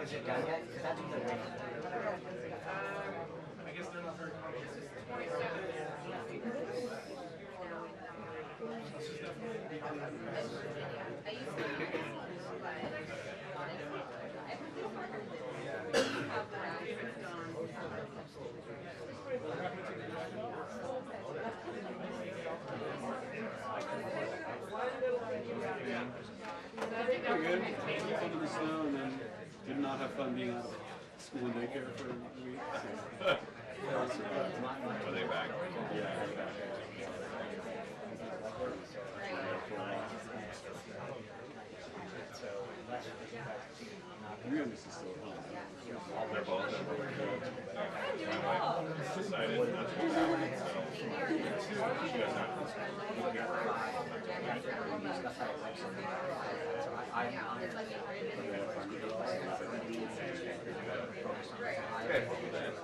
is it done yet? Because that's what they're waiting for. I guess they're not very conscious. Pretty good. Fun in the snow, and then did not have fun being out of school and daycare for a week. Are they back? Yeah, they're back. Realness is still home. They're both decided not to be back, so you guys have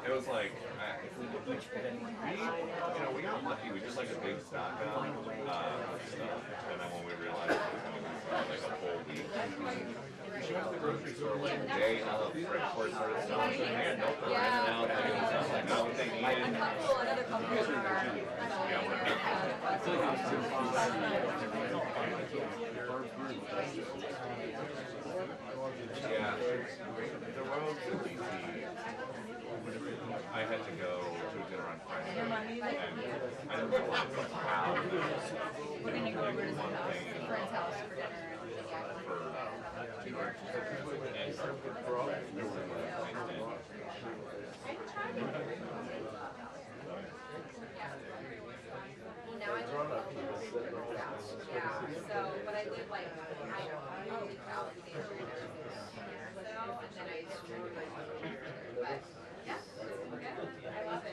it was like, we got lucky. We did like a big stock on stuff, and then when we realized it was going to be like a whole week, she went to the grocery store like a day of right before it started selling. They had no for running out. Like, it was like not what they needed. Another couple Yeah, we're yeah, the road to DC. I had to go to a dinner on Friday, and I didn't realize how We're going to go over to some friend's house for dinner. Now I live so, but I live like, I live Alexandria and then I but yeah, it's good. I love it.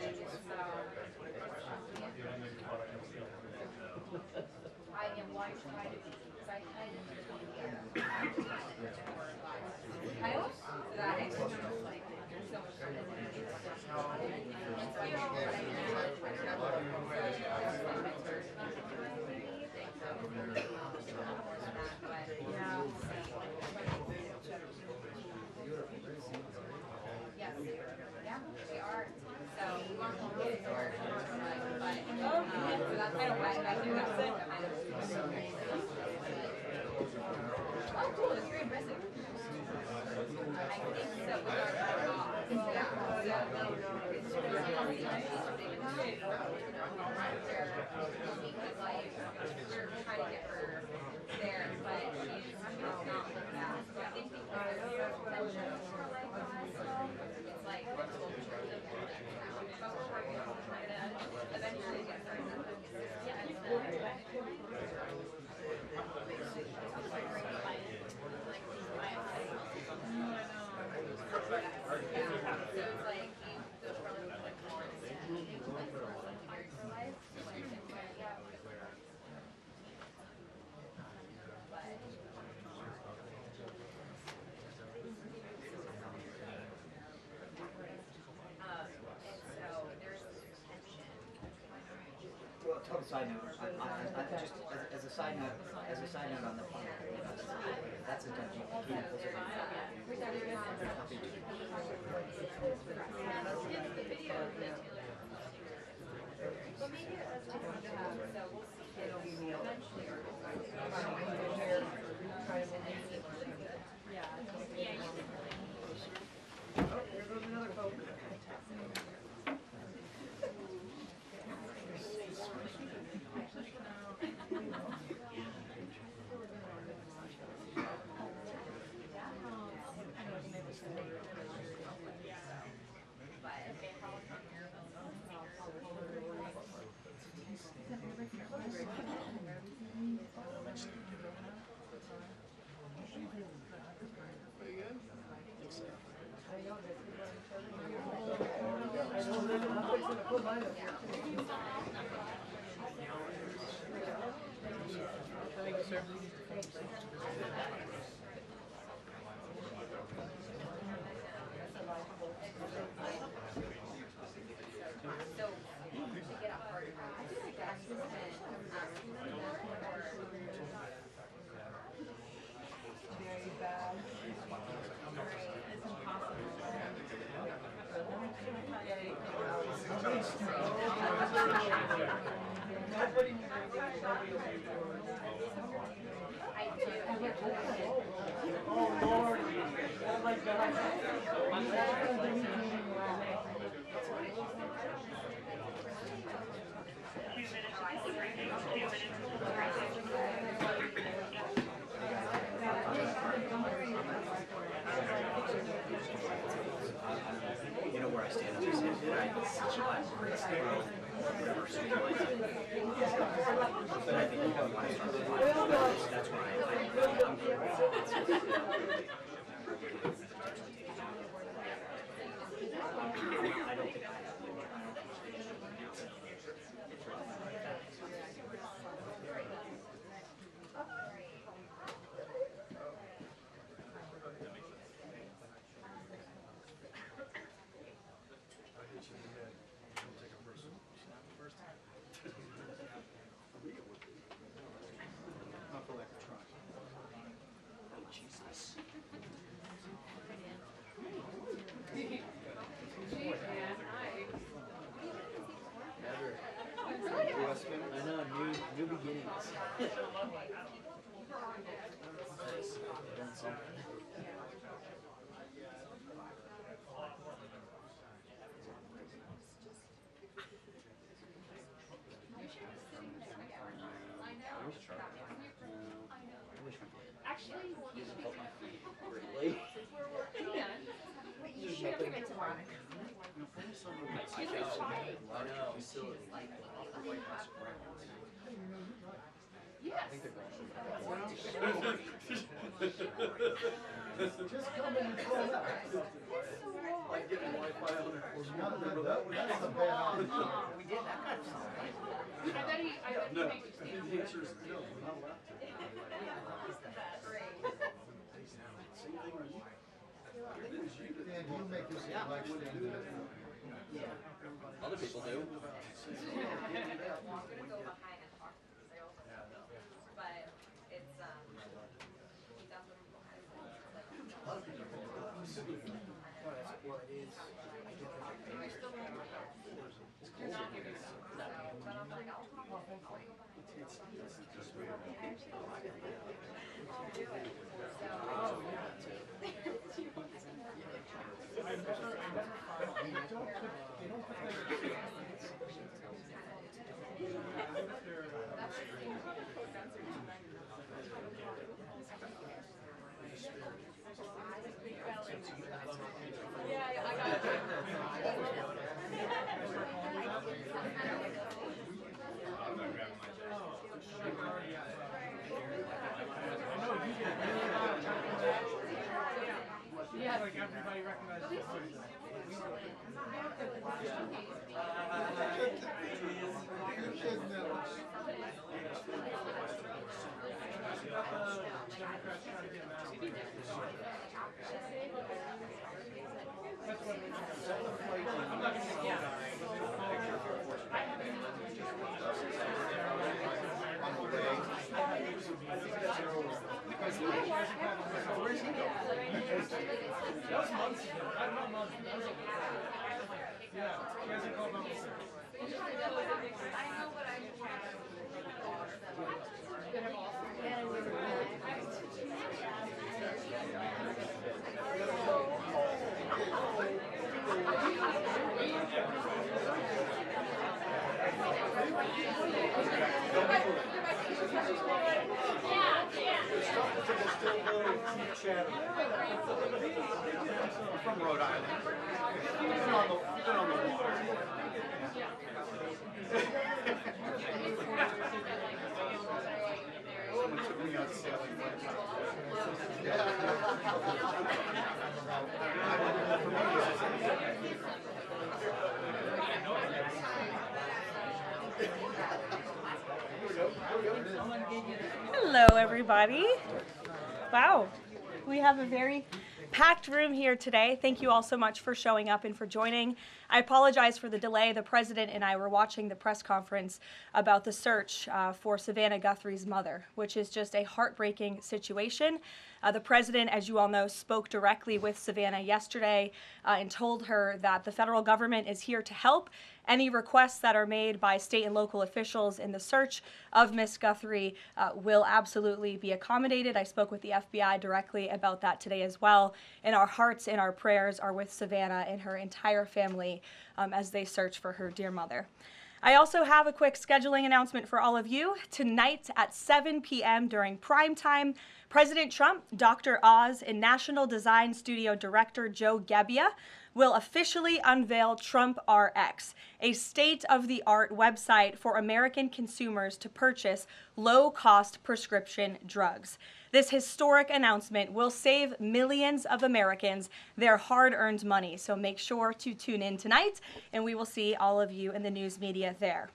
I am like trying to be, because I kind of I also that extra like so much fun. Yes, yeah, we are. So we want to get it started, but so that's kind of why I do that kind of. Oh, cool! That's very impressive. I think so. We are we're trying to get her there, but she's not like that. So I think because it's like but we're working on trying to eventually get her. So it's like those really like more and so there's tension. Well, total side note. Just as a side note, on the phone, that's a dungeon. But maybe that's what we have, so we'll see. It'll be eventually. Yeah, you can really. Oh, here goes another boat. Pretty good? Thank you, sir. So, to get a hard I feel like that's just very bad. It's You know where I stand on this issue, right? Whatever, so you like it. But I think you don't want to start with one. That's where I'm I don't think I have. Not for lack of trying. I know, new beginnings. Done something. Actually, you should Help my feet. Really? you should give it to Monica. I know. Still like the White House grounds. Yes. Just come in and call up. Like getting Wi-Fi on there. That's a bad option. We did that kind of stuff, right? I bet he No, makes you stand. the answer is no, we're not allowed to. Same thing with you. I think it was you that. Dan, you make this Yeah. election. Yeah. Other people do. I'm gonna go behind and talk to the salesman. But it's that's what people have. A lot of people don't know. Well, that's, well, it is. I get that. I still won't work out. You're not giving it up. But I'm like, I'll talk to you. I'll do it. Yeah, I got it. Yeah. Like everybody recognizes the voice. Democrats trying to get massive. That's what I'm not going to say yeah. Where's he going? That was months ago. Not months ago. That was yeah, he hasn't called about this. I know what I'm From Rhode Island. You've been on the water. Someone took me out sailing one time. Hello, everybody. Wow, we have a very packed room here today. Thank you all so much for showing up and for joining. I apologize for the delay. The president and I were watching the press conference about the search for Savannah Guthrie's mother, which is just a heartbreaking situation. The president, as you all know, spoke directly with Savannah yesterday and told her that the federal government is here to help. Any requests that are made by state and local officials in the search of Miss Guthrie will absolutely be accommodated. I spoke with the FBI directly about that today as well. And our hearts and our prayers are with Savannah and her entire family as they search for her dear mother. I also have a quick scheduling announcement for all of you. Tonight at 7 p.m. during prime time, President Trump, Dr. Oz, and National Design Studio Director Joe Gebbia will officially unveil Trump RX, a state-of-the-art website for American consumers to purchase low-cost prescription drugs. This historic announcement will save millions of Americans their hard-earned money, so make sure to tune in tonight, and we will see all of you in the news media there.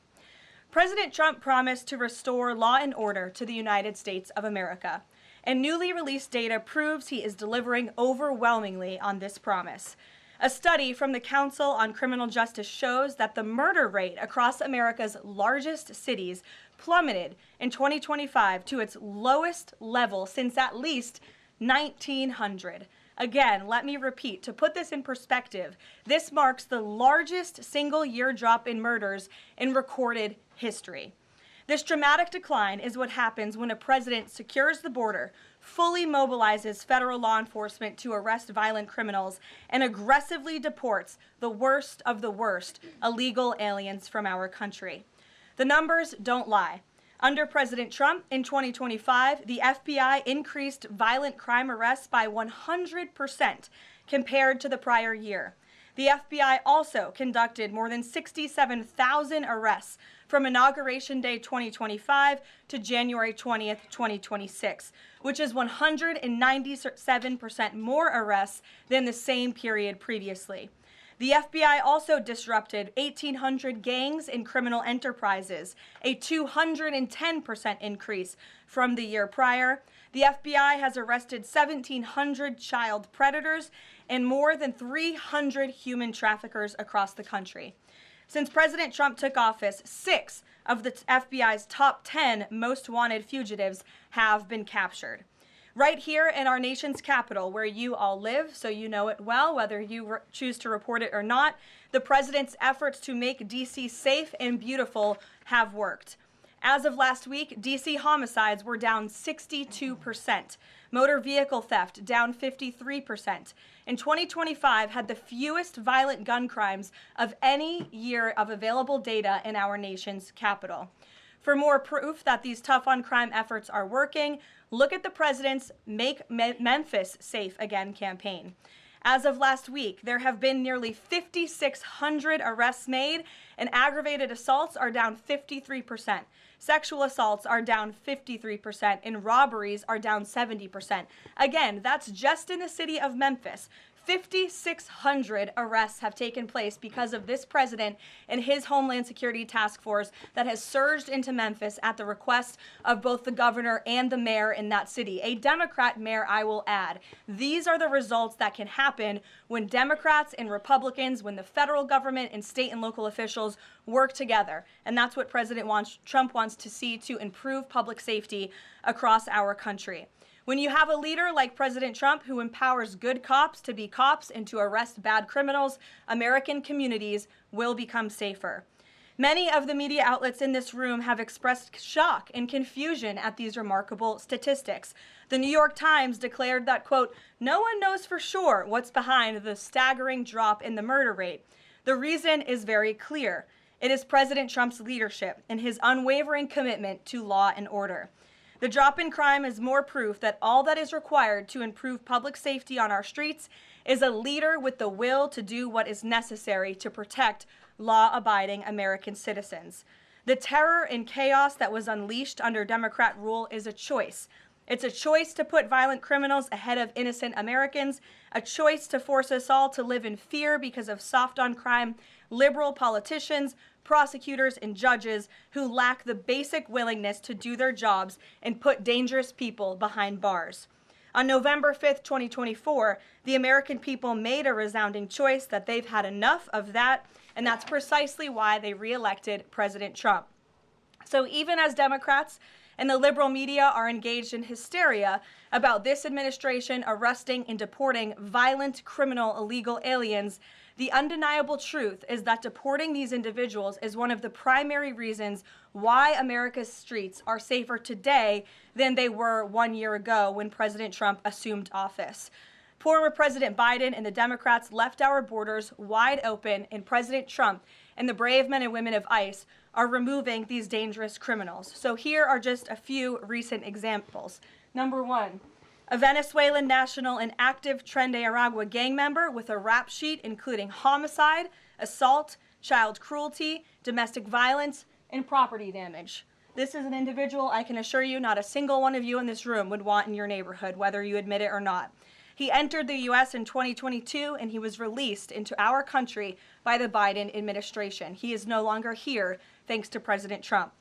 President Trump promised to restore law and order to the United States of America, and newly released data proves he is delivering overwhelmingly on this promise. A study from the Council on Criminal Justice shows that the murder rate across America's largest cities plummeted in 2025 to its lowest level since at least 1900. Again, let me repeat, to put this in perspective, this marks the largest single-year drop in murders in recorded history. This dramatic decline is what happens when a president secures the border, fully mobilizes federal law enforcement to arrest violent criminals, and aggressively deports the worst of the worst illegal aliens from our country. The numbers don't lie. Under President Trump in 2025, the FBI increased violent crime arrests by 100% compared to the prior year. The FBI also conducted more than 67,000 arrests from Inauguration Day 2025 to January 20th, 2026, which is 197% more arrests than the same period previously. The FBI also disrupted 1,800 gangs and criminal enterprises, a 210% increase from the year prior. The FBI has arrested 1,700 child predators and more than 300 human traffickers across the country. Since President Trump took office, 6 of the FBI's top 10 most wanted fugitives have been captured. Right here in our nation's capital, where you all live, so you know it well, whether you choose to report it or not, the president's efforts to make D.C. safe and beautiful have worked. As of last week, D.C. homicides were down 62%, motor vehicle theft down 53%, and 2025 had the fewest violent gun crimes of any year of available data in our nation's capital. For more proof that these tough-on-crime efforts are working, look at the president's Make Memphis Safe Again campaign. As of last week, there have been nearly 5,600 arrests made, and aggravated assaults are down 53%. Sexual assaults are down 53%, and robberies are down 70%. Again, that's just in the city of Memphis. 5,600 arrests have taken place because of this president and his Homeland Security Task Force that has surged into Memphis at the request of both the governor and the mayor in that city. A Democrat mayor, I will add. These are the results that can happen when Democrats and Republicans, when the federal government and state and local officials work together. And that's what President Trump wants to see to improve public safety across our country. When you have a leader like President Trump who empowers good cops to be cops and to arrest bad criminals, American communities will become safer. Many of the media outlets in this room have expressed shock and confusion at these remarkable statistics. The New York Times declared that, quote, "No one knows for sure what's behind the staggering drop in the murder rate. The reason is very clear. It is President Trump's leadership and his unwavering commitment to law and order. The drop in crime is more proof that all that is required to improve public safety on our streets is a leader with the will to do what is necessary to protect law-abiding American citizens. The terror and chaos that was unleashed under Democrat rule is a choice. It's a choice to put violent criminals ahead of innocent Americans, a choice to force us all to live in fear because of soft-on-crime liberal politicians, prosecutors, and judges who lack the basic willingness to do their jobs and put dangerous people behind bars. On November 5th, 2024, the American people made a resounding choice that they've had enough of that, and that's precisely why they reelected President Trump. So even as Democrats and the liberal media are engaged in hysteria about this administration arresting and deporting violent, criminal, illegal aliens, the undeniable truth is that deporting these individuals is one of the primary reasons why America's streets are safer today than they were 1 year ago when President Trump assumed office. Former President Biden and the Democrats left our borders wide open, and President Trump and the brave men and women of ICE are removing these dangerous criminals. So here are just a few recent examples. Number one, a Venezuelan national and active Tren de Aragua gang member with a rap sheet including homicide, assault, child cruelty, domestic violence, and property damage. This is an individual I can assure you not a single one of you in this room would want in your neighborhood, whether you admit it or not. He entered the U.S. in 2022, and he was released into our country by the Biden administration. He is no longer here, thanks to President Trump.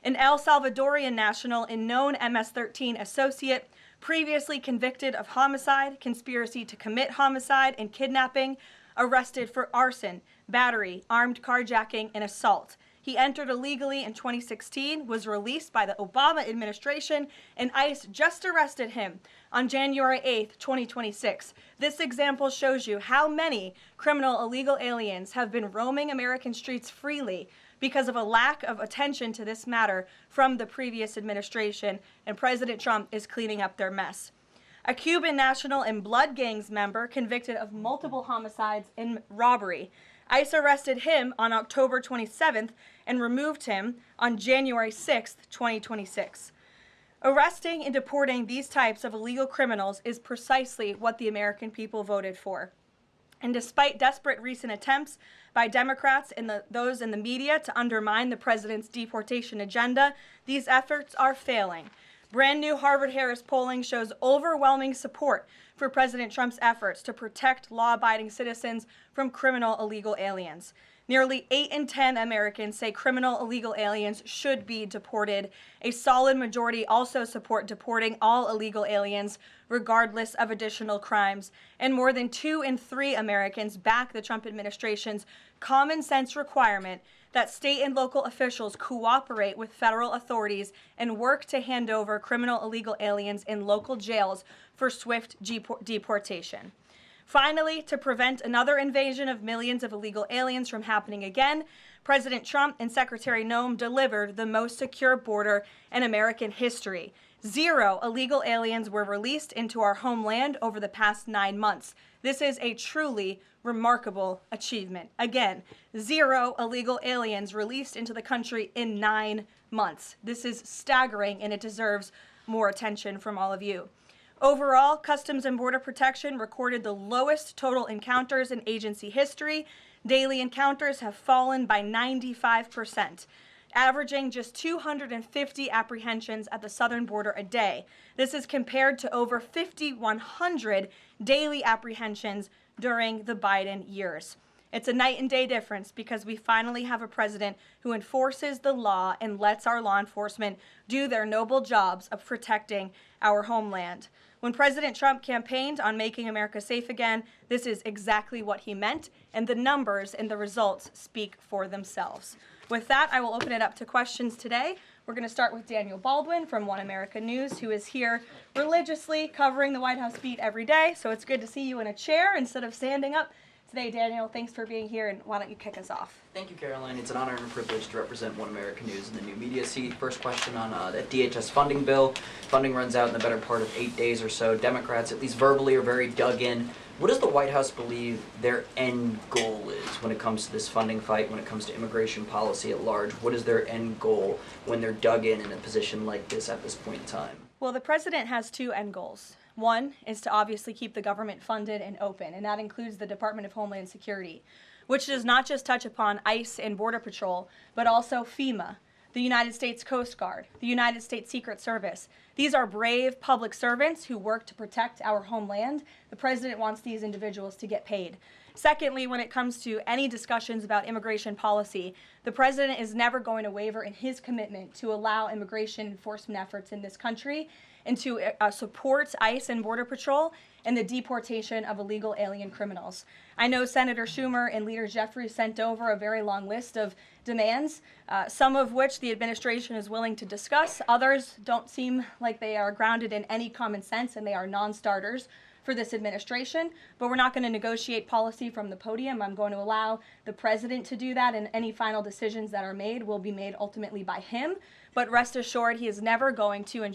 An El Salvadorian national and known MS-13 associate, previously convicted of homicide, conspiracy to commit homicide, and kidnapping, arrested for arson, battery, armed carjacking, and assault. He entered illegally in 2016, was released by the Obama administration, and ICE just arrested him on January 8th, 2026. This example shows you how many criminal illegal aliens have been roaming American streets freely because of a lack of attention to this matter from the previous administration, and President Trump is cleaning up their mess. A Cuban national and blood gangs member convicted of multiple homicides and robbery. ICE arrested him on October 27th and removed him on January 6th, 2026. Arresting and deporting these types of illegal criminals is precisely what the American people voted for. And despite desperate recent attempts by Democrats and those in the media to undermine the president's deportation agenda, these efforts are failing. Brand new Harvard-Harris polling shows overwhelming support for President Trump's efforts to protect law-abiding citizens from criminal illegal aliens. Nearly 8 in 10 Americans say criminal illegal aliens should be deported. A solid majority also support deporting all illegal aliens, regardless of additional crimes. And more than 2 in 3 Americans back the Trump administration's common sense requirement that state and local officials cooperate with federal authorities and work to hand over criminal illegal aliens in local jails for swift deportation. Finally, to prevent another invasion of millions of illegal aliens from happening again, President Trump and Secretary Noem delivered the most secure border in American history. 0 illegal aliens were released into our homeland over the past 9 months. This is a truly remarkable achievement. Again, 0 illegal aliens released into the country in 9 months. This is staggering, and it deserves more attention from all of you. Overall, Customs and Border Protection recorded the lowest total encounters in agency history. Daily encounters have fallen by 95%, averaging just 250 apprehensions at the southern border a day. This is compared to over 5,100 daily apprehensions during the Biden years. It's a night and day difference because we finally have a president who enforces the law and lets our law enforcement do their noble jobs of protecting our homeland. When President Trump campaigned on making America safe again, this is exactly what he meant, and the numbers and the results speak for themselves. With that, I will open it up to questions today. We're going to start with Daniel Baldwin from One America News, who is here religiously covering the White House beat every day, so it's good to see you in a chair instead of standing up today. Daniel, thanks for being here, and why don't you kick us off? Thank you, Caroline. It's an honor and a privilege to represent One America News in the new media seat. First question on that DHS funding bill. Funding runs out in the better part of 8 days or so. Democrats, at least verbally, are very dug in. What does the White House believe their end goal is when it comes to this funding fight, when it comes to immigration policy at large? What is their end goal when they're dug in a position like this at this point in time? Well, the president has 2 end goals. One is to obviously keep the government funded and open, and that includes the Department of Homeland Security, which does not just touch upon ICE and Border Patrol, but also FEMA, the United States Coast Guard, the United States Secret Service. These are brave public servants who work to protect our homeland. The president wants these individuals to get paid. Secondly, when it comes to any discussions about immigration policy, the president is never going to waver in his commitment to allow immigration enforcement efforts in this country and to support ICE and Border Patrol and the deportation of illegal alien criminals. I know Senator Schumer and Leader Jeffries sent over a very long list of demands, some of which the administration is willing to discuss. Others don't seem like they are grounded in any common sense, and they are non-starters for this administration. But we're not going to negotiate policy from the podium. I'm going to allow the president to do that, and any final decisions that are made will be made ultimately by him. But rest assured, he is never going to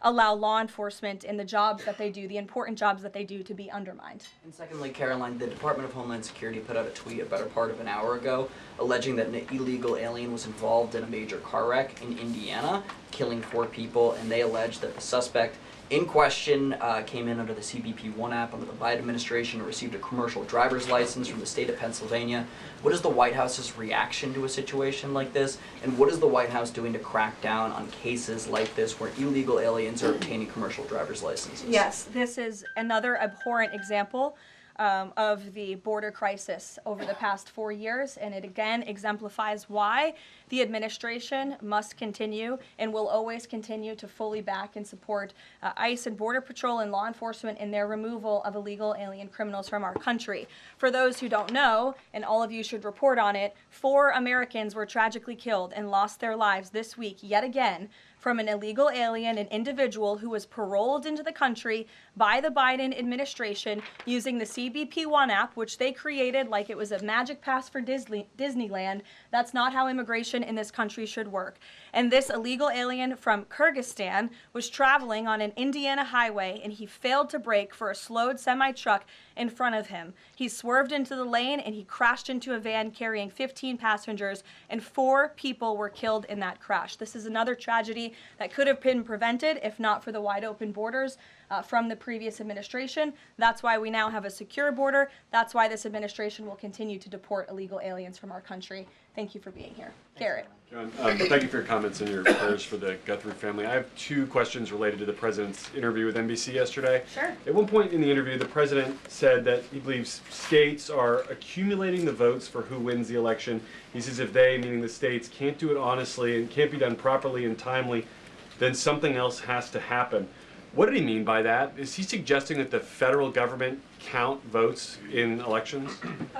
allow law enforcement in the jobs that they do, the important jobs that they do, to be undermined. And secondly, Karoline, the Department of Homeland Security put out a tweet a better part of an hour ago alleging that an illegal alien was involved in a major car wreck in Indiana, killing 4 people, and they allege that the suspect in question came in under the CBP-1 app under the Biden administration and received a commercial driver's license from the state of Pennsylvania. What is the White House's reaction to a situation like this? And what is the White House doing to crack down on cases like this where illegal aliens are obtaining commercial driver's licenses? Yes, this is another abhorrent example of the border crisis over the past 4 years, and it again exemplifies why the administration must continue and will always continue to fully back and support ICE and Border Patrol and law enforcement in their removal of illegal alien criminals from our country. For those who don't know, and all of you should report on it, 4 Americans were tragically killed and lost their lives this week yet again from an illegal alien, an individual who was paroled into the country by the Biden administration using the CBP-1 app, which they created like it was a magic pass for Disneyland. That's not how immigration in this country should work. And this illegal alien from Kyrgyzstan was traveling on an Indiana highway, and he failed to brake for a slowed semi-truck in front of him. He swerved into the lane, and he crashed into a van carrying 15 passengers, and 4 people were killed in that crash. This is another tragedy that could have been prevented if not for the wide open borders from the previous administration. That's why we now have a secure border. That's why this administration will continue to deport illegal aliens from our country. Thank you for being here. Garrett. John, thank you for your comments and your prayers for the Guthrie family. I have 2 questions related to the president's interview with NBC yesterday. Sure. At one point in the interview, the president said that he believes states are accumulating the votes for who wins the election. He says if they, meaning the states, can't do it honestly and can't be done properly and timely, then something else has to happen. What did he mean by that? Is he suggesting that the federal government count votes in elections?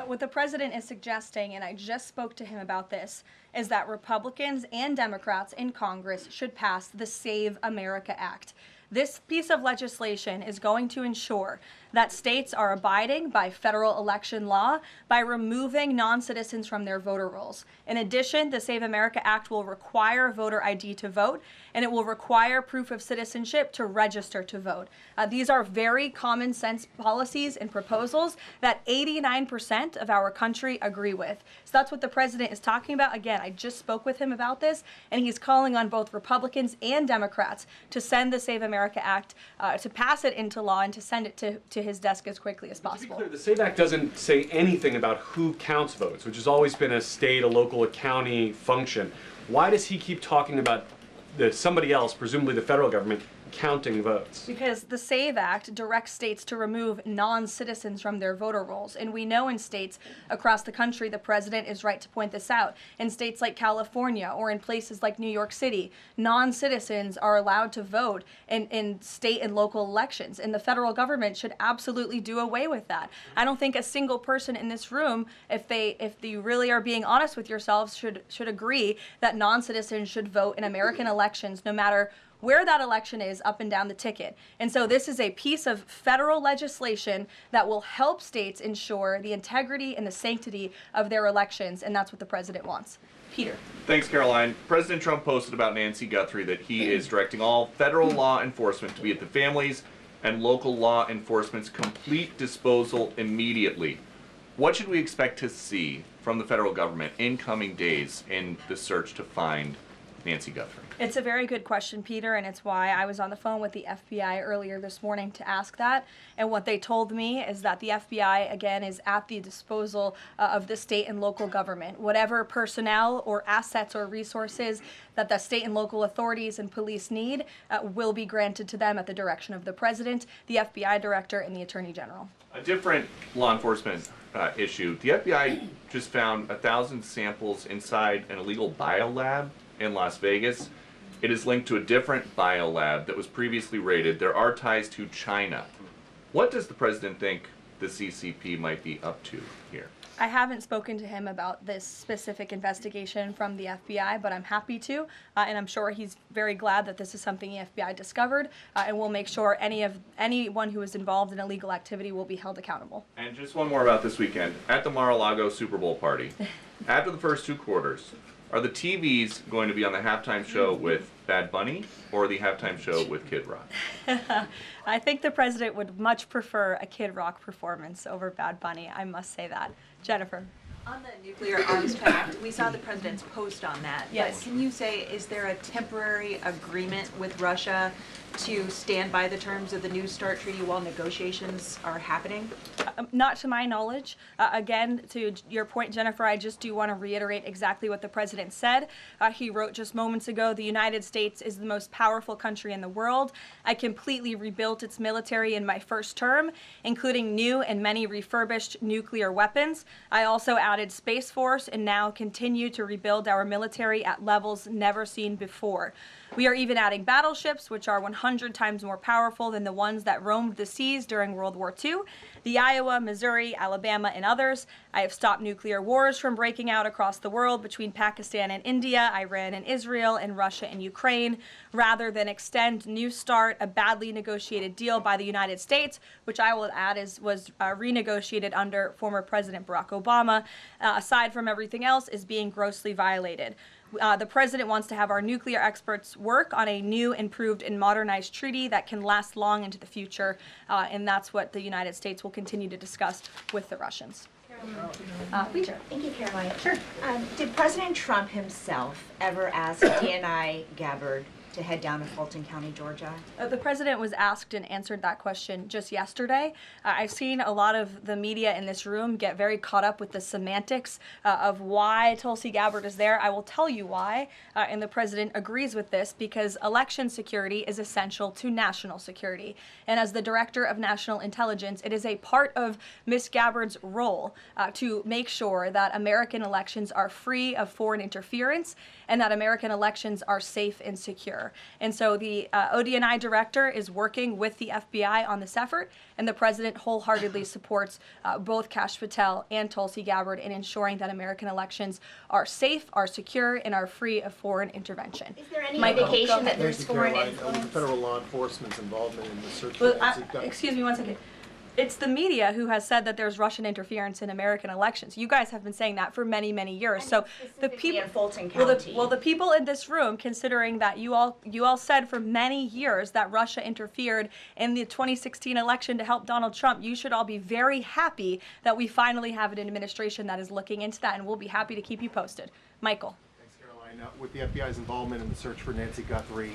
What the president is suggesting, and I just spoke to him about this, is that Republicans and Democrats in Congress should pass the Save America Act. This piece of legislation is going to ensure that states are abiding by federal election law by removing non-citizens from their voter rolls. In addition, the Save America Act will require voter ID to vote, and it will require proof of citizenship to register to vote. These are very common sense policies and proposals that 89% of our country agree with. So that's what the president is talking about. Again, I just spoke with him about this, and he's calling on both Republicans and Democrats to send the Save America Act, to pass it into law and to send it to his desk as quickly as possible. To be clear, the SAVE Act doesn't say anything about who counts votes, which has always been a state, a local, a county function. Why does he keep talking about somebody else, presumably the federal government, counting votes? Because the SAVE Act directs states to remove non-citizens from their voter rolls. And we know in states across the country, the president is right to point this out. In states like California or in places like New York City, non-citizens are allowed to vote in state and local elections. And the federal government should absolutely do away with that. I don't think a single person in this room, if you really are being honest with yourselves, should agree that non-citizens should vote in American elections, no matter where that election is up and down the ticket. And so this is a piece of federal legislation that will help states ensure the integrity and the sanctity of their elections, and that's what the president wants. Peter. Thanks, Caroline. President Trump posted about Nancy Guthrie that he is directing all federal law enforcement to be at the families and local law enforcement's complete disposal immediately. What should we expect to see from the federal government in coming days in the search to find Nancy Guthrie? It's a very good question, Peter, and it's why I was on the phone with the FBI earlier this morning to ask that. And what they told me is that the FBI, again, is at the disposal of the state and local government. Whatever personnel or assets or resources that the state and local authorities and police need will be granted to them at the direction of the president, the FBI director, and the attorney general. A different law enforcement issue. The FBI just found 1,000 samples inside an illegal biolab in Las Vegas. It is linked to a different biolab that was previously raided. There are ties to China. What does the president think the CCP might be up to here? I haven't spoken to him about this specific investigation from the FBI, but I'm happy to, and I'm sure he's very glad that this is something the FBI discovered, and we'll make sure anyone who is involved in illegal activity will be held accountable. And just one more about this weekend. At the Mar-a-Lago Super Bowl party, after the first 2 quarters, are the TVs going to be on the halftime show with Bad Bunny or the halftime show with Kid Rock? I think the president would much prefer a Kid Rock performance over Bad Bunny, I must say that. Jennifer. On the nuclear arms pact, we saw the president's post on that. Yes. But can you say, is there a temporary agreement with Russia to stand by the terms of the New START treaty while negotiations are happening? Not to my knowledge. Again, to your point, Jennifer, I just do want to reiterate exactly what the president said. He wrote just moments ago, the United States is the most powerful country in the world. I completely rebuilt its military in my first term, including new and many refurbished nuclear weapons. I also added Space Force and now continue to rebuild our military at levels never seen before. We are even adding battleships, which are 100 times more powerful than the ones that roamed the seas during World War II. The Iowa, Missouri, Alabama, and others. I have stopped nuclear wars from breaking out across the world between Pakistan and India, Iran and Israel, and Russia and Ukraine, rather than extend New START, a badly negotiated deal by the United States, which I will add was renegotiated under former President Barack Obama, aside from everything else, is being grossly violated. The president wants to have our nuclear experts work on a new, improved, and modernized treaty that can last long into the future, and that's what the United States will continue to discuss with the Russians. Leisure. Thank you, Caroline. Sure. Did President Trump himself ever ask DNI Gabbard to head down to Fulton County, Georgia? The president was asked and answered that question just yesterday. I've seen a lot of the media in this room get very caught up with the semantics of why Tulsi Gabbard is there. I will tell you why, and the president agrees with this, because election security is essential to national security. And as the director of national intelligence, it is a part of Ms. Gabbard's role to make sure that American elections are free of foreign interference and that American elections are safe and secure. And so the ODNI director is working with the FBI on this effort, and the president wholeheartedly supports both Kash Patel and Tulsi Gabbard in ensuring that American elections are safe, are secure, and are free of foreign intervention. Is there any Michael, indication that there's Thank you, foreign Caroline. influence? Federal law enforcement's involvement in the search Well, for Nancy Guthrie. excuse me one second. It's the media who has said that there's Russian interference in American elections. You guys have been saying that for many, many years. So the people in Fulton well, County. the people in this room, considering that you all said for many years that Russia interfered in the 2016 election to help Donald Trump, you should all be very happy that we finally have an administration that is looking into that, and we'll be happy to keep you posted. Michael. With the FBI's involvement in the search for Nancy Guthrie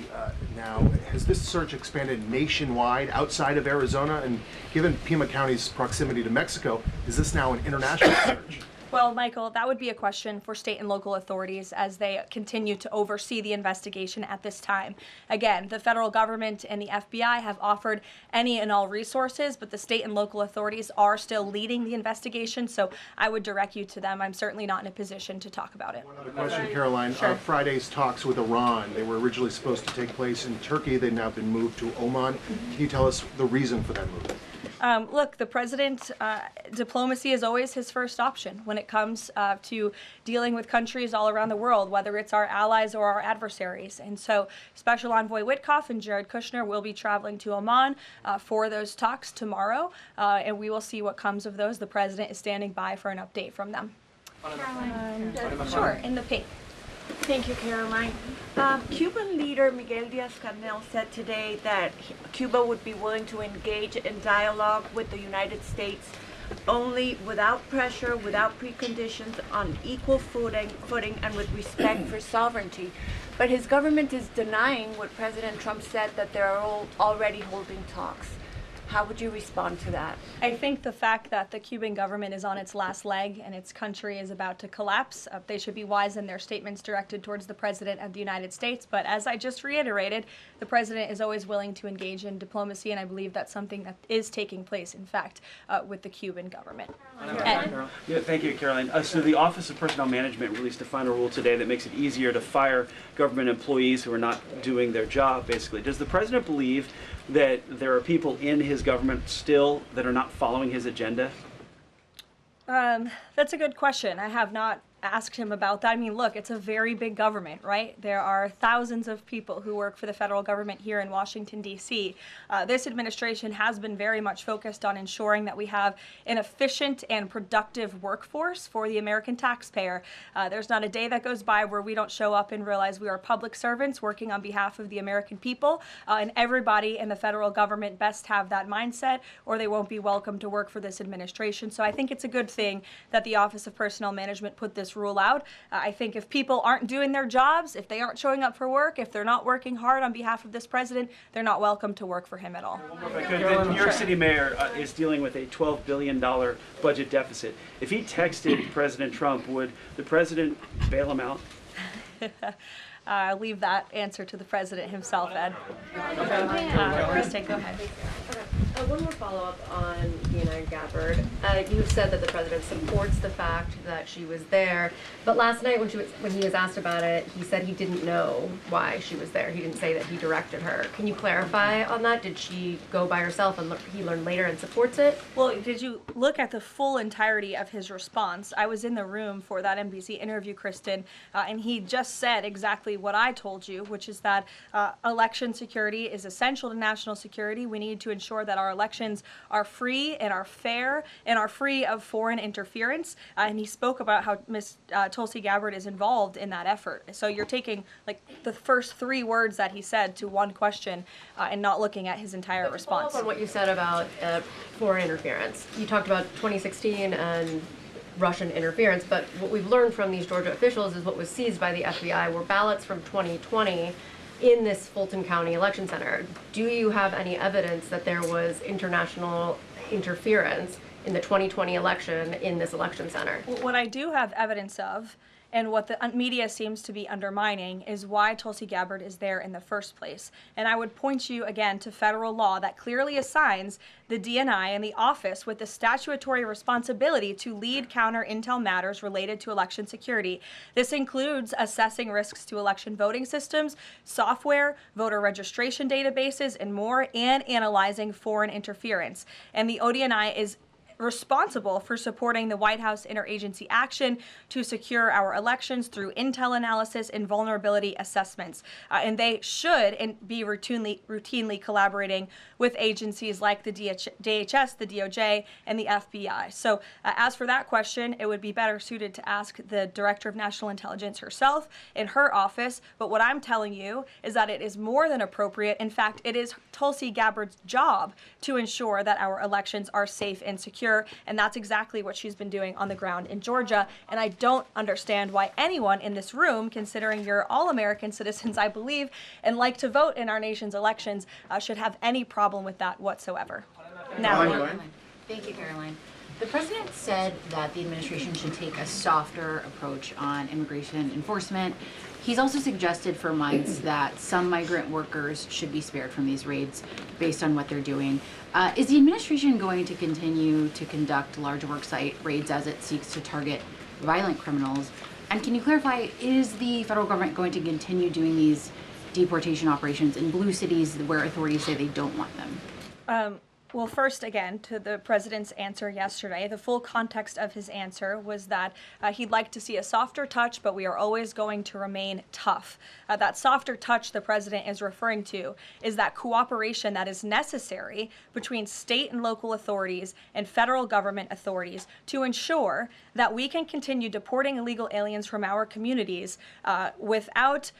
now, has this search expanded nationwide outside of Arizona? And given Pima County's proximity to Mexico, is this now an international search? Well, Michael, that would be a question for state and local authorities as they continue to oversee the investigation at this time. Again, the federal government and the FBI have offered any and all resources, but the state and local authorities are still leading the investigation, so I would direct you to them. I'm certainly not in a position to talk about it. One other question, Caroline. Sure. Friday's talks with Iran, they were originally supposed to take place in Turkey. They've now been moved to Oman. Can you tell us the reason for that move? Look, the president, diplomacy is always his first option when it comes to dealing with countries all around the world, whether it's our allies or our adversaries. And so Special Envoy Witkoff and Jared Kushner will be traveling to Oman for those talks tomorrow, and we will see what comes of those. The president is standing by for an update from them. Sure, in the pink. Thank you, Caroline. Cuban leader Miguel Diaz-Canel said today that Cuba would be willing to engage in dialogue with the United States only without pressure, without preconditions, on equal footing and with respect for sovereignty. But his government is denying what President Trump said, that they're already holding talks. How would you respond to that? I think the fact that the Cuban government is on its last leg and its country is about to collapse, they should be wise in their statements directed towards the President of the United States. But as I just reiterated, the President is always willing to engage in diplomacy, and I believe that's something that is taking place, in fact, with the Cuban government. Yeah, thank you, Caroline. So the Office of Personnel Management released a final rule today that makes it easier to fire government employees who are not doing their job, basically. Does the President believe that there are people in his government still that are not following his agenda? That's a good question. I have not asked him about that. I mean, look, it's a very big government, right? There are thousands of people who work for the federal government here in Washington, D.C. This administration has been very much focused on ensuring that we have an efficient and productive workforce for the American taxpayer. There's not a day that goes by where we don't show up and realize we are public servants working on behalf of the American people, and everybody in the federal government best have that mindset, or they won't be welcome to work for this administration. So I think it's a good thing that the Office of Personnel Management put this rule out. I think if people aren't doing their jobs, if they aren't showing up for work, if they're not working hard on behalf of this president, they're not welcome to work for him at all. The New York City mayor is dealing with a $12 billion budget deficit. If he texted President Trump, would the president bail him out? I'll leave that answer to the president himself, Ed. Kristen, go ahead. One more follow-up on Dina Gabbard. You said that the president supports the fact that she was there, but last night when he was asked about it, he said he didn't know why she was there. He didn't say that he directed her. Can you clarify on that? Did she go by herself and he learned later and supports it? Well, did you look at the full entirety of his response? I was in the room for that NBC interview, Kristen, and he just said exactly what I told you, which is that election security is essential to national security. We need to ensure that our elections are free and are fair and are free of foreign interference. And he spoke about how Ms. Tulsi Gabbard is involved in that effort. So you're taking like the first 3 words that he said to one question and not looking at his entire response. On what you said about foreign interference, you talked about 2016 and Russian interference, but what we've learned from these Georgia officials is what was seized by the FBI were ballots from 2020 in this Fulton County election center. Do you have any evidence that there was international interference in the 2020 election in this election center? What I do have evidence of, and what the media seems to be undermining, is why Tulsi Gabbard is there in the first place. And I would point you again to federal law that clearly assigns the DNI and the office with the statutory responsibility to lead counter intel matters related to election security. This includes assessing risks to election voting systems, software, voter registration databases, and more, and analyzing foreign interference. And the ODNI is responsible for supporting the White House interagency action to secure our elections through intel analysis and vulnerability assessments. And they should be routinely collaborating with agencies like the DHS, the DOJ, and the FBI. So as for that question, it would be better suited to ask the Director of National Intelligence herself in her office. But what I'm telling you is that it is more than appropriate. In fact, it is Tulsi Gabbard's job to ensure that our elections are safe and secure. And that's exactly what she's been doing on the ground in Georgia. And I don't understand why anyone in this room, considering you're all American citizens, I believe, and like to vote in our nation's elections, should have any problem with that whatsoever. Now, thank you, Caroline. The president said that the administration should take a softer approach on immigration enforcement. He's also suggested for months that some migrant workers should be spared from these raids based on what they're doing. Is the administration going to continue to conduct large worksite raids as it seeks to target violent criminals? And can you clarify, is the federal government going to continue doing these deportation operations in blue cities where authorities say they don't want them? Well, first, again, to the president's answer yesterday, the full context of his answer was that he'd like to see a softer touch, but we are always going to remain tough. That softer touch the president is referring to is that cooperation that is necessary between state and local authorities and federal government authorities to ensure that we can continue deporting illegal aliens from our communities without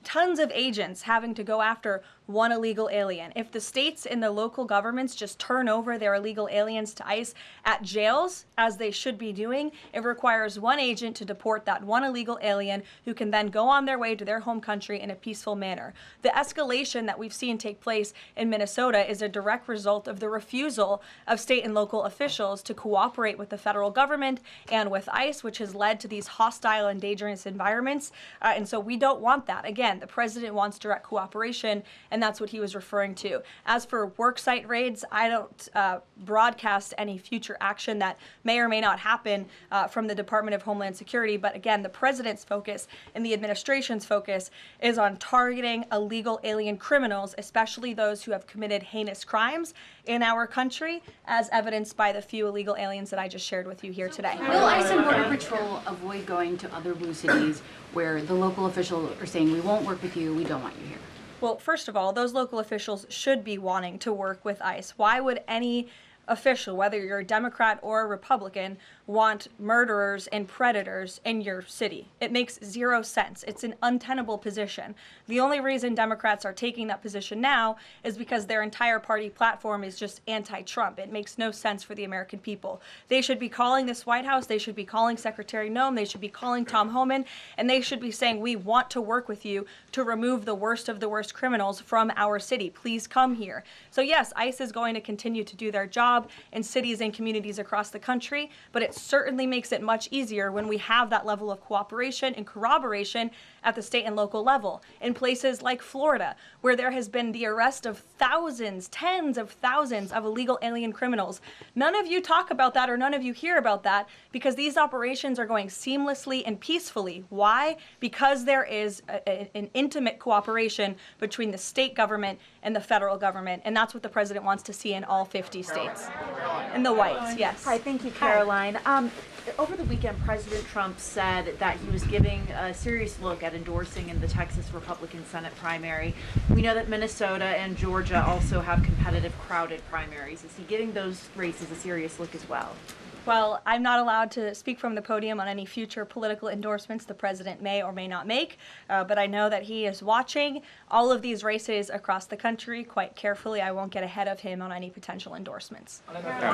tons of agents having to go after one illegal alien. If the states and the local governments just turn over their illegal aliens to ICE at jails, as they should be doing, it requires one agent to deport that one illegal alien who can then go on their way to their home country in a peaceful manner. The escalation that we've seen take place in Minnesota is a direct result of the refusal of state and local officials to cooperate with the federal government and with ICE, which has led to these hostile and dangerous environments. And so we don't want want that. Again, the president wants direct cooperation, and that's what he was referring to. As for worksite raids, I don't broadcast any future action that may or may not happen from the Department of Homeland Security, but again, the president's focus and the administration's focus is on targeting illegal alien criminals, especially those who have committed heinous crimes in our country, as evidenced by the few illegal aliens that I just shared with you here today. Will ICE and Border Patrol avoid going to other blue cities where the local officials are saying, we won't work with you, we don't want you here? Well, first of all, those local officials should be wanting to work with ICE. Why would any official, whether you're a Democrat or a Republican, want murderers and predators in your city? It makes zero sense. It's an untenable position. The only reason Democrats are taking that position now is because their entire party platform is just anti-Trump. It makes no sense for the American people. They should be calling this White House, they should be calling Secretary Noem, they should be calling Tom Homan, and they should be saying, we want to work with you to remove the worst of the worst criminals from our city. Please come here. So yes, ICE is going to continue to do their job in cities and communities across the country, but it certainly makes it much easier when we have that level of cooperation and corroboration at the state and local level. In places like Florida, where there has been the arrest of thousands, tens of thousands of illegal alien criminals. None of you talk about that, or none of you hear about that, because these operations are going seamlessly and peacefully. Why? Because there is an intimate cooperation between the state government and the federal government, and that's what the president wants to see in all 50 states. And the whites, yes. Hi, thank you, Caroline. Over the weekend, President Trump said that he was giving a serious look at endorsing in the Texas Republican Senate primary. We know that Minnesota and Georgia also have competitive, crowded primaries. Is he giving those races a serious look as well? Well, I'm not allowed to speak from the podium on any future political endorsements the president may or may not make, but I know that he is watching all of these races across the country quite carefully. I won't get ahead of him on any potential endorsements.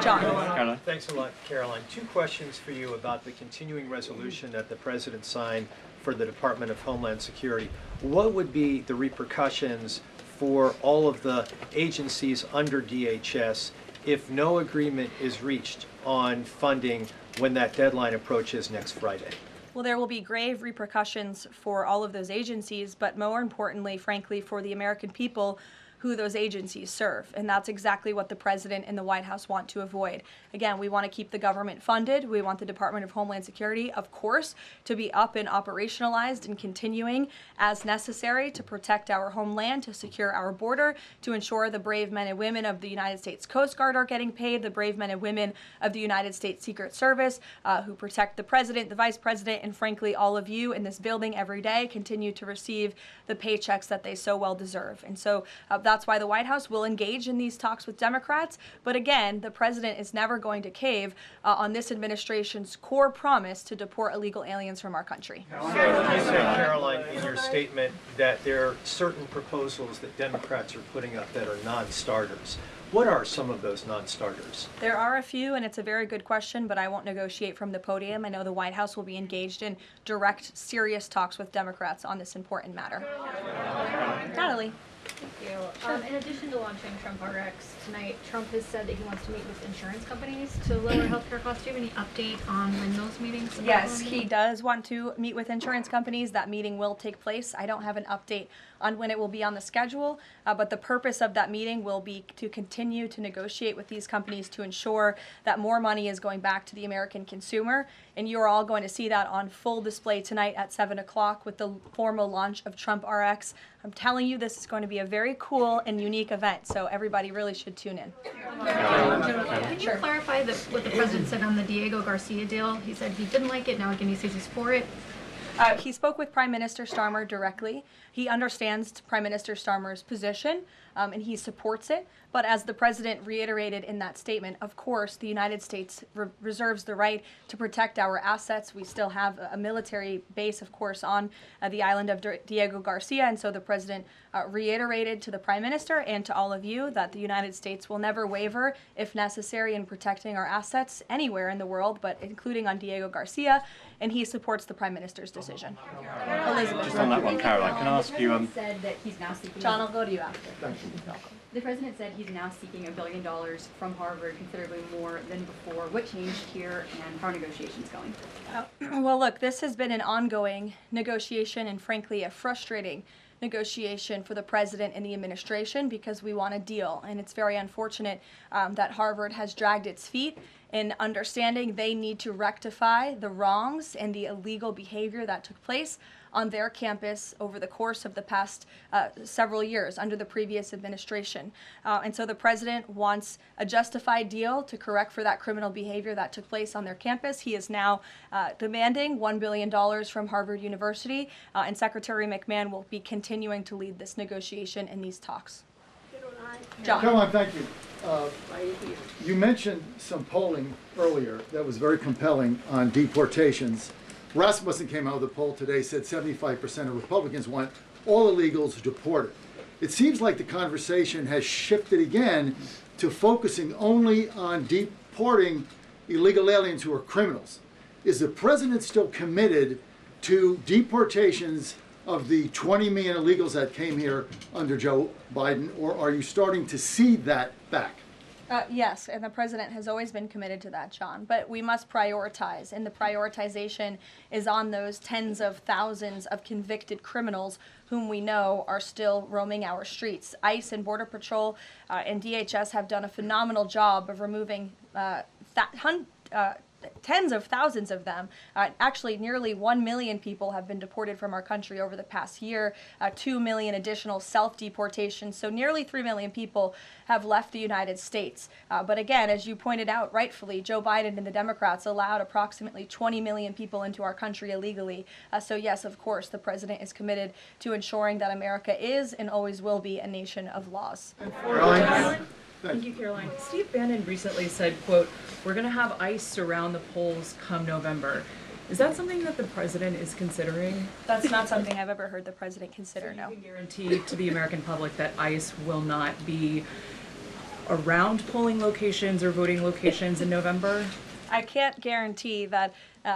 John. Thanks a lot, Caroline. Two questions for you about the continuing resolution that the president signed for the Department of Homeland Security. What would be the repercussions for all of the agencies under DHS if no agreement is reached on funding when that deadline approaches next Friday? Well, there will be grave repercussions for all of those agencies, but more importantly, frankly, for the American people who those agencies serve. And that's exactly what the president and the White House want to avoid. Again, we want to keep the government funded. We want the Department of Homeland Security, of course, to be up and operationalized and continuing as necessary to protect our homeland, to secure our border, to ensure the brave men and women of the United States Coast Guard are getting paid, the brave men and women of the United States Secret Service who protect the president, the vice president, and frankly, all of you in this building every day continue to receive the paychecks that they so well deserve. And so that's why the White House will engage in these talks with Democrats. But again, the president is never going to cave on this administration's core promise to deport illegal aliens from our country. You said, Caroline, in your statement that there are certain proposals that Democrats are putting up that are non-starters. What are some of those non-starters? There are a few, and it's a very good question, but I won't negotiate from the podium. I know the White House will be engaged in direct, serious talks with Democrats on this important matter. Natalie. Thank you. In addition to launching Trump RX tonight, Trump has said that he wants to meet with insurance companies to lower healthcare costs. Do you have any update on when those meetings are Yes, he does want to meet with insurance companies. That meeting will take place. I don't have an update on when it will be on the schedule, but the purpose of that meeting will be to continue to negotiate with these companies to ensure that more money is going back to the American consumer. And you're all going to see that on full display tonight at 7 o'clock with the formal launch of Trump RX. I'm telling you, this is going to be a very cool and unique event, so everybody really should tune in. Can you clarify what the president said on the Diego Garcia deal? He said he didn't like it, now again he says he's for it. He spoke with Prime Minister Starmer directly. He understands Prime Minister Starmer's position, and he supports it. But as the president reiterated in that statement, of course, the United States reserves the right to protect our assets. We still have a military base, of course, on the island of Diego Garcia. And so the president reiterated to the Prime Minister and to all of you that the United States will never waver, if necessary, in protecting our assets anywhere in the world, but including on Diego Garcia. And he supports the Prime Minister's decision. Elizabeth. Just on that one, Caroline, can I ask you... John, I'll go to you after. Thank you. The president said he's now seeking $1 billion from Harvard, considerably more than before. What changed here, and how are negotiations going? Well, look, this has been an ongoing negotiation and, frankly, a frustrating negotiation for the president and the administration because we want a deal. And it's very unfortunate that Harvard has dragged its feet in understanding they need to rectify the wrongs and the illegal behavior that took place on their campus over the course of the past several years under the previous administration. And so the president wants a justified deal to correct for that criminal behavior that took place on their campus. He is now demanding $1 billion from Harvard University, and Secretary McMahon will be continuing to lead this negotiation and these talks. John. Caroline, thank you. You mentioned some polling earlier that was very compelling on deportations. Rasmussen came out with a poll today, said 75% of Republicans want all illegals deported. It seems like the conversation has shifted again to focusing only on deporting illegal aliens who are criminals. Is the president still committed to deportations of the 20 million illegals that came here under Joe Biden, or are you starting to cede that back? Yes, and the president has always been committed to that, John. But we must prioritize, and the prioritization is on those tens of thousands of convicted criminals whom we know are still roaming our streets. ICE and Border Patrol and DHS have done a phenomenal job of removing tens of thousands of them. Actually, nearly 1 million people have been deported from our country over the past year, 2 million additional self-deportations. So nearly 3 million people have left the United States. But again, as you pointed out rightfully, Joe Biden and the Democrats allowed approximately 20 million people into our country illegally. So yes, of course, the president is committed to ensuring that America is and always will be a nation of laws. Thank you, Caroline. Steve Bannon recently said, quote, "We're going to have ICE surround the polls come November." Is that something that the president is considering? That's not something I've ever heard the president consider, no. You can guarantee to the American public that ICE will not be around polling locations or voting locations in November? I can't guarantee that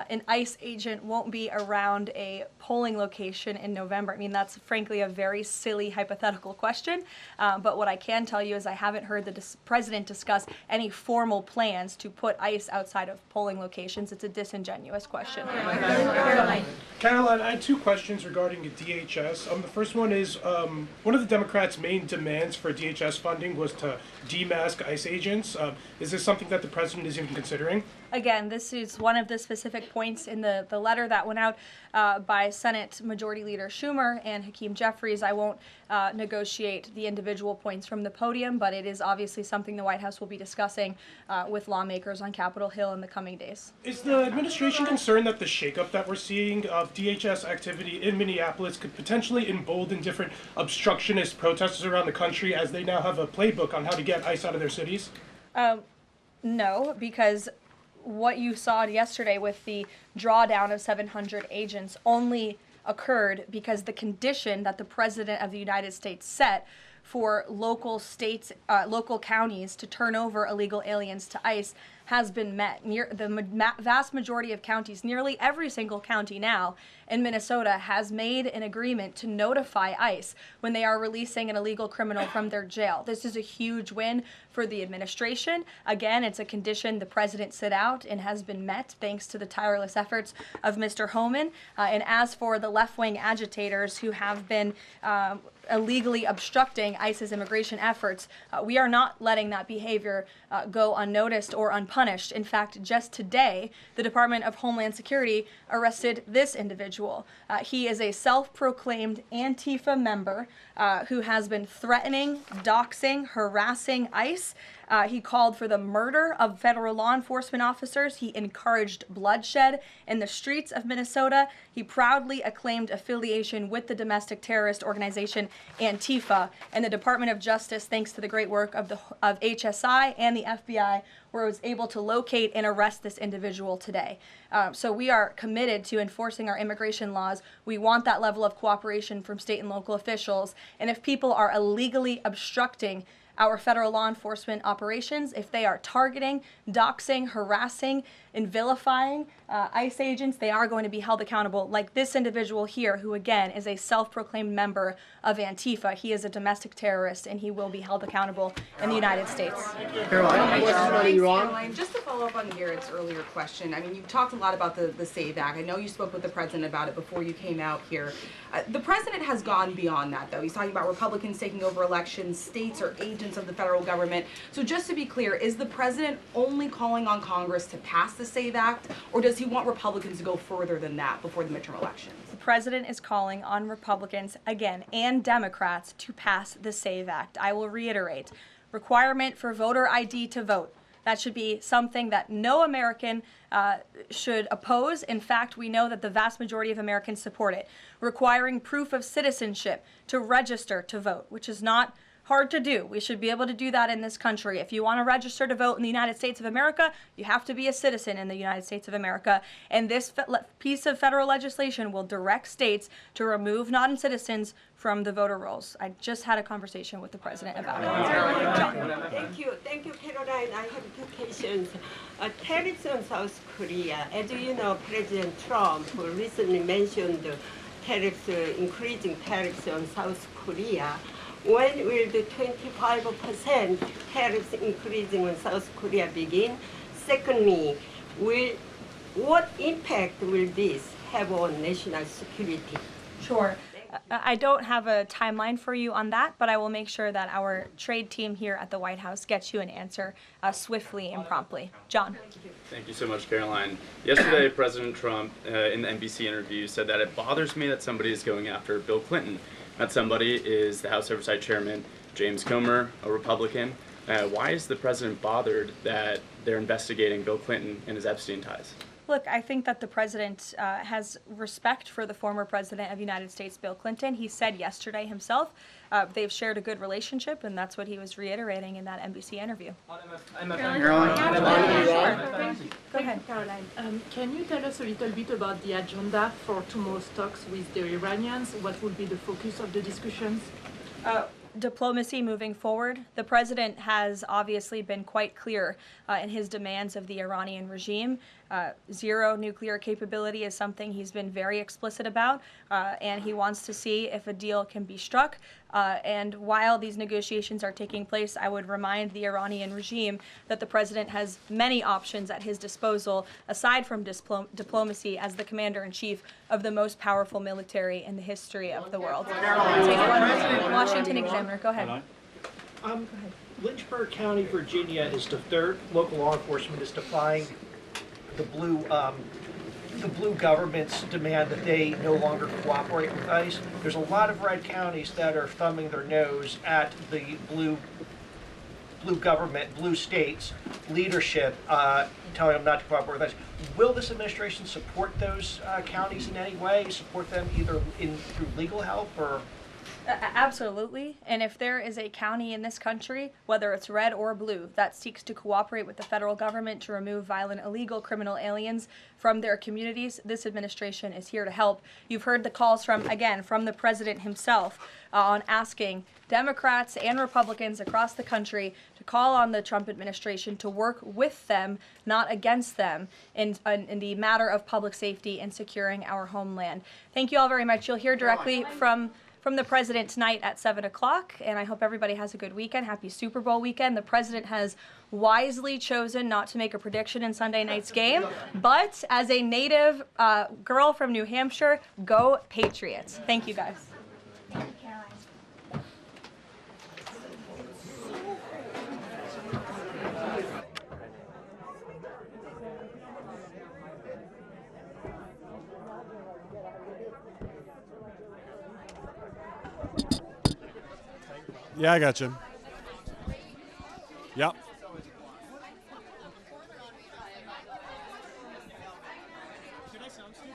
an ICE agent won't be around a polling location in November. I mean, that's frankly a very silly hypothetical question. But what I can tell you is I haven't heard the president discuss any formal plans to put ICE outside of polling locations. It's a disingenuous question. Caroline, I had two questions regarding DHS. The first one is, one of the Democrats' main demands for DHS funding was to demask ICE agents. Is this something that the president is even considering? Again, this is one of the specific points in the letter that went out by Senate Majority Leader Schumer and Hakeem Jeffries. I won't negotiate the individual points from the podium, but it is obviously something the White House will be discussing with lawmakers on Capitol Hill in the coming days. Is the administration concerned that the shakeup that we're seeing of DHS activity in Minneapolis could potentially embolden different obstructionist protesters around the country as they now have a playbook on how to get ICE out of their cities? No, because what you saw yesterday with the drawdown of 700 agents only occurred because the condition that the President of the United States set for local states, local counties to turn over illegal aliens to ICE has been met. The vast majority of counties, nearly every single county now in Minnesota, has made an agreement to notify ICE when they are releasing an illegal criminal from their jail. This is a huge win for the administration. Again, it's a condition the president set out and has been met thanks to the tireless efforts of Mr. Homan. And as for the left-wing agitators who have been illegally obstructing ICE's immigration efforts, we are not letting that behavior go unnoticed or unpunished. In fact, just today, the Department of Homeland Security arrested this individual. He is a self-proclaimed Antifa member who has been threatening, doxing, harassing ICE. He called for the murder of federal law enforcement officers. He encouraged bloodshed in the streets of Minnesota. He proudly acclaimed affiliation with the domestic terrorist organization Antifa. And the Department of Justice, thanks to the great work of HSI and the FBI, was able to locate and arrest this individual today. So we are committed to enforcing our immigration laws. We want that level of cooperation from state and local officials. And if people are illegally obstructing our federal law enforcement operations, if they are targeting, doxing, harassing, in vilifying ICE agents, they are going to be held accountable, like this individual here, who again is a self-proclaimed member of Antifa. He is a domestic terrorist, and he will be held accountable in the United States. Caroline, just to follow up on Garrett's earlier question, I mean, you've talked a lot about the SAVE Act. I know you spoke with the president about it before you came out here. The president has gone beyond that, though. He's talking about Republicans taking over elections, states are agents of the federal government. So just to be clear, is the president only calling on Congress to pass the SAVE Act, or does he want Republicans to go further than that before the midterm elections? The president is calling on Republicans, again, and Democrats to pass the SAVE Act. I will reiterate, requirement for voter ID to vote. That should be something that no American should oppose. In fact, we know that the vast majority of Americans support it. Requiring proof of citizenship to register to vote, which is not hard to do. We should be able to do that in this country. If you want to register to vote in the United States of America, you have to be a citizen in the United States of America. And this piece of federal legislation will direct states to remove non-citizens from the voter rolls. I just had a conversation with the president about it. Thank you, Caroline. I have two questions. Tariffs on South Korea. As you know, President Trump recently mentioned increasing tariffs on South Korea. When will the 25% tariffs increasing on South Korea begin? Secondly, what impact will this have on national security? Sure. I don't have a timeline for you on that, but I will make sure that our trade team here at the White House gets you an answer swiftly and promptly. John. Thank you so much, Caroline. Yesterday, President Trump, in the NBC interview, said that it bothers me that somebody is going after Bill Clinton. That somebody is the House Oversight Chairman, James Comer, a Republican. Why is the president bothered that they're investigating Bill Clinton and his Epstein ties? Look, I think that the president has respect for the former president of the United States, Bill Clinton. He said yesterday himself they've shared a good relationship, and that's what he was reiterating in that NBC interview. Go ahead. Caroline. Can you tell us a little bit about the agenda for tomorrow's talks with the Iranians? What will be the focus of the discussions? Diplomacy moving forward. The president has obviously been quite clear in his demands of the Iranian regime. Zero nuclear capability is something he's been very explicit about, and he wants to see if a deal can be struck. And while these negotiations are taking place, I would remind the Iranian regime that the president has many options at his disposal, aside from diplomacy, as the commander-in-chief of the most powerful military in the history of the world. Washington Examiner, go ahead. Lynchburg County, Virginia is their local law enforcement is defying the blue government's demand that they no longer cooperate with ICE. There's a lot of red counties that are thumbing their nose at the blue government, blue states leadership, telling them not to cooperate with ICE. Will this administration support those counties in any way? Support them either through legal help or? Absolutely. And if there is a county in this country, whether it's red or blue, that seeks to cooperate with the federal government to remove violent, illegal criminal aliens from their communities, this administration is here to help. You've heard the calls from the president himself on asking Democrats and Republicans across the country to call on the Trump administration to work with them, not against them, in the matter of public safety and securing our homeland. Thank you all very much. You'll hear directly from the president tonight at 7 o'clock, and I hope everybody has a good weekend. Happy Super Bowl weekend. The president has wisely chosen not to make a prediction in Sunday night's game, but as a native girl from New Hampshire, go Patriots. Thank you, guys. Thank you, Caroline. Yeah, I got you. Yep. Did I sound stupid?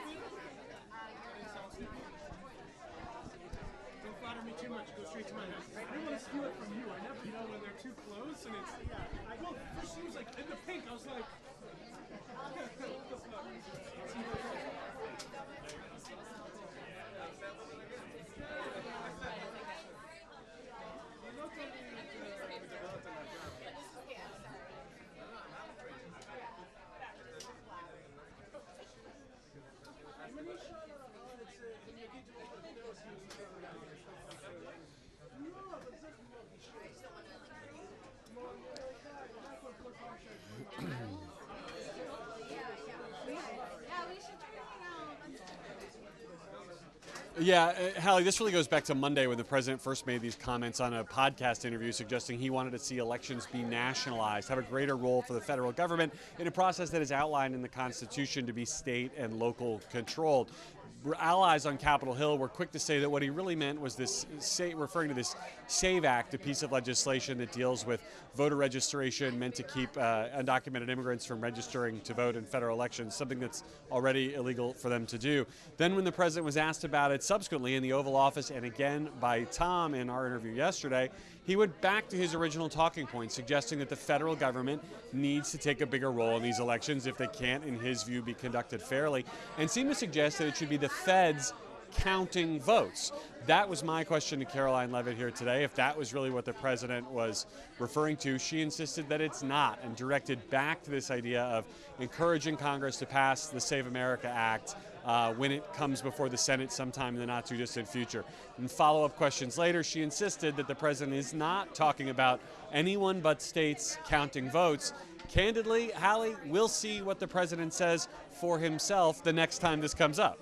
Don't flatter me too much. Go straight to my head. I didn't want to steal it from you. I never know when they're too close, and it's well, first she was like in the pink. I was like. Yeah, Hallie, this really goes back to Monday when the president first made these comments on a podcast interview suggesting he wanted to see elections be nationalized, have a greater role for the federal government in a process that is outlined in the Constitution to be state and local controlled. Allies on Capitol Hill were quick to say that what he really meant was this, referring to this SAVE Act, a piece of legislation that deals with voter registration meant to keep undocumented immigrants from registering to vote in federal elections, something that's already illegal for them to do. Then when the president was asked about it subsequently in the Oval Office and again by Tom in our interview yesterday, he went back to his original talking point, suggesting that the federal government needs to take a bigger role in these elections if they can't, in his view, be conducted fairly, and seemed to suggest that it should be the feds counting votes. That was my question to Karoline Leavitt here today. If that was really what the president was referring to, she insisted that it's not and directed back to this idea of encouraging Congress to pass the Save America Act when it comes before the Senate sometime in the not too distant future. In follow-up questions later, she insisted that the president is not talking about anyone but states counting votes. Candidly, Hallie, we'll see what the president says for himself the next time this comes up.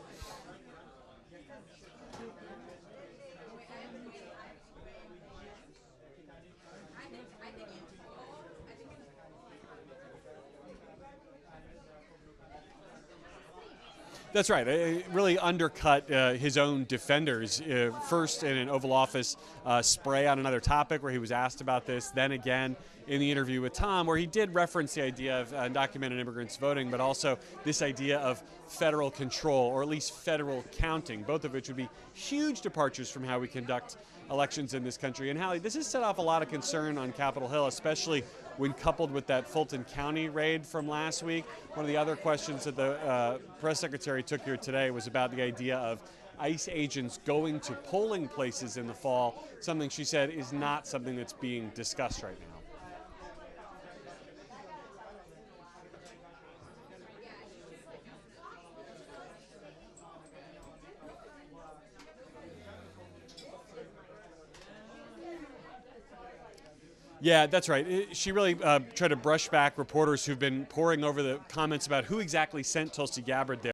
That's right. It really undercut his own defenders. First in an Oval Office spray on another topic where he was asked about this, then again in the interview with Tom where he did reference the idea of undocumented immigrants voting, but also this idea of federal control, or at least federal counting, both of which would be huge departures from how we conduct elections in this country. And Hallie, this has set off a lot of concern on Capitol Hill, especially when coupled with that Fulton County raid from last week. One of the other questions that the press secretary took here today was about the idea of ICE agents going to polling places in the fall, something she said is not something that's being discussed right now. Yeah, that's right. She really tried to brush back reporters who've been poring over the comments about who exactly sent Tulsi Gabbard there.